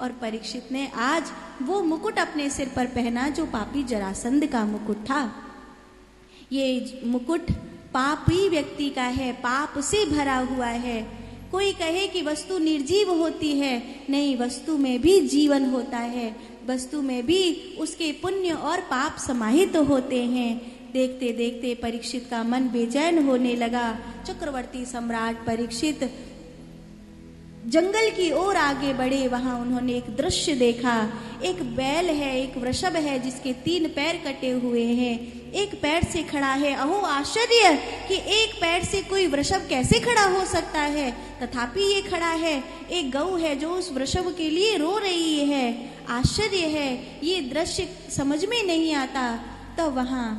और परीक्षित ने आज वो मुकुट अपने सिर पर पहना जो पापी जरासंध का मुकुट था। ये मुकुट पापी व्यक्ति का है, पाप से भरा हुआ है। कोई कहे कि वस्तु निर्जीव होती है, नहीं, वस्तु में भी जीवन होता है, वस्तु में भी उसके पुण्य और पाप समाहित होते हैं। देखते देखते परीक्षित का मन बेचैन होने लगा। चक्रवर्ती सम्राट परीक्षित जंगल की ओर आगे बढ़े। वहां उन्होंने एक दृश्य देखा। एक बैल है, एक वृषभ है जिसके 3 पैर कटे हुए हैं, एक पैर से खड़ा है। अहो आश्चर्य कि एक पैर से कोई वृषभ कैसे खड़ा हो सकता है, तथापि ये खड़ा है। एक गऊ है जो उस वृषभ के लिए रो रही है। आश्चर्य है, ये दृश्य समझ में नहीं आता। तब वहां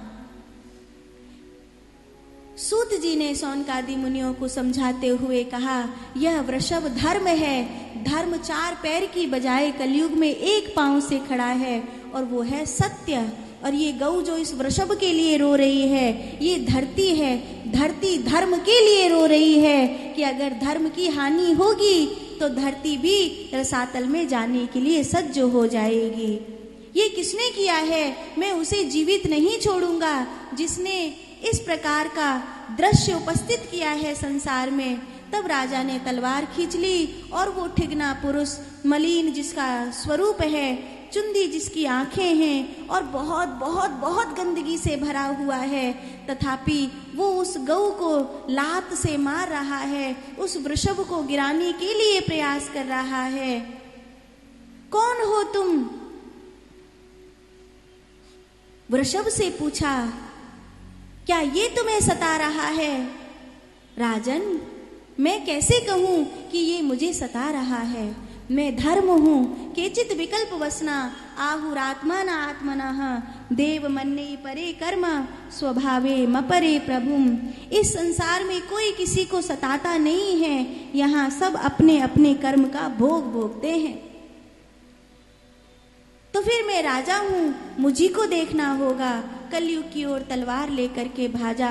सूत जी ने सौनकादि मुनियों को समझाते हुए कहा, यह वृषभ धर्म है। धर्म 4 पैर की बजाय कलयुग में 1 पांव से खड़ा है और वो है सत्य। और ये गऊ जो इस वृषभ के लिए रो रही है, ये धरती है। धरती धर्म के लिए रो रही है कि अगर धर्म की हानि होगी तो धरती भी रसातल में जाने के लिए सज्ज हो जाएगी। ये किसने किया है? मैं उसे जीवित नहीं छोड़ूंगा जिसने इस प्रकार का दृश्य उपस्थित किया है संसार में। तब राजा ने तलवार खींच ली और वो ठिगना पुरुष, मलिन जिसका स्वरूप है, चुंदी जिसकी आंखें हैं और बहुत बहुत बहुत गंदगी से भरा हुआ है, तथापि वो उस गऊ को लात से मार रहा है, उस वृषभ को गिराने के लिए प्रयास कर रहा है। कौन हो तुम? वृषभ से पूछा, क्या ये तुम्हें सता रहा है? राजन, मैं कैसे कहूं कि ये मुझे सता रहा है? मैं धर्म हूँ, केचित विकल्प वसना, आहुरात्मा न आत्मनः, देव मन्ने परे कर्म, स्वभावे मपरे प्रभुम। इस संसार में कोई किसी को सताता नहीं है, यहाँ सब अपने अपने कर्म का भोग भोगते हैं। तो फिर मैं राजा हूँ, मुझी को देखना होगा। कलयुग की ओर तलवार लेकर के भाजा,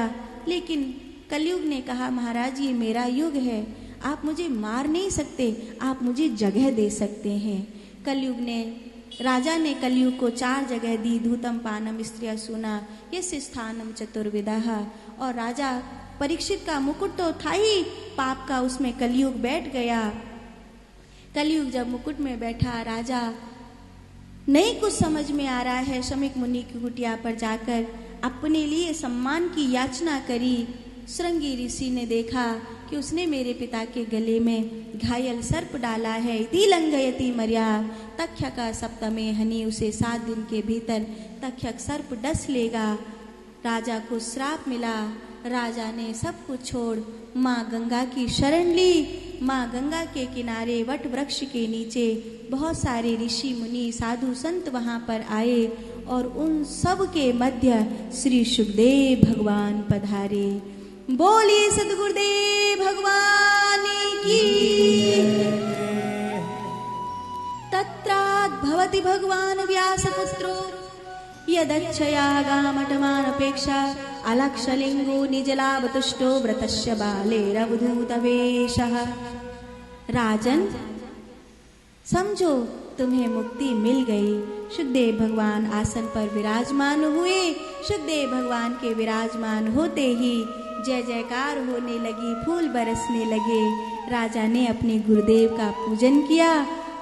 लेकिन कलयुग ने कहा, महाराज ये मेरा युग है, आप मुझे मार नहीं सकते, आप मुझे जगह दे सकते हैं। कलयुग ने, राजा ने कलयुग को 4 जगह दी। धूतम पानम स्त्रिया सुना यस्य स्थानम चतुर्विदः। और राजा परीक्षित का मुकुट तो था ही पाप का, उसमें कलयुग बैठ गया। कलयुग जब मुकुट में बैठा, राजा नहीं कुछ समझ में आ रहा है, शमीक मुनि की कुटिया पर जाकर अपने लिए सम्मान की याचना करी। श्रृंगी ऋषि ने देखा कि उसने मेरे पिता के गले में घायल सर्प डाला है। इति लंघयति मर्या तक्षक सप्तमे हनि, उसे 7 दिन के भीतर तक्षक सर्प डस लेगा। राजा को श्राप मिला। राजा ने सब कुछ छोड़ माँ गंगा की शरण ली। माँ गंगा के किनारे वट वृक्ष के नीचे बहुत सारे ऋषि मुनि साधु संत वहां पर आए और उन सब के मध्य श्री सुखदेव भगवान पधारे। बोलिए सद्गुरुदेव भगवान की। तत्रात् भवति भगवान व्यासपुत्रो यदच्छया गामटमानपेक्षा अलक्षलिंगो निजलावतुष्टो व्रतस्य बालेरवधूतवेशः। राजन, समझो तुम्हें मुक्ति मिल गई। सुखदेव भगवान आसन पर विराजमान हुए। सुखदेव भगवान के विराजमान होते ही जय जयकार होने लगी, फूल बरसने लगे। राजा ने अपने गुरुदेव का पूजन किया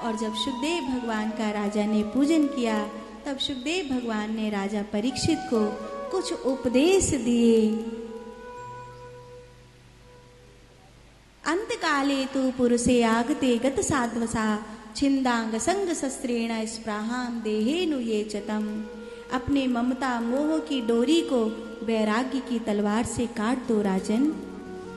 और जब सुखदेव भगवान का राजा ने पूजन किया तब सुखदेव भगवान ने राजा परीक्षित को कुछ उपदेश दिए। अंतकाले तु पुरुषे आगते गत साध्वसा छिंदांग संग शस्त्रेण स्पृहाम देहेनु ये चतम। अपने ममता मोह की डोरी को वैराग्य की तलवार से काट दो राजन।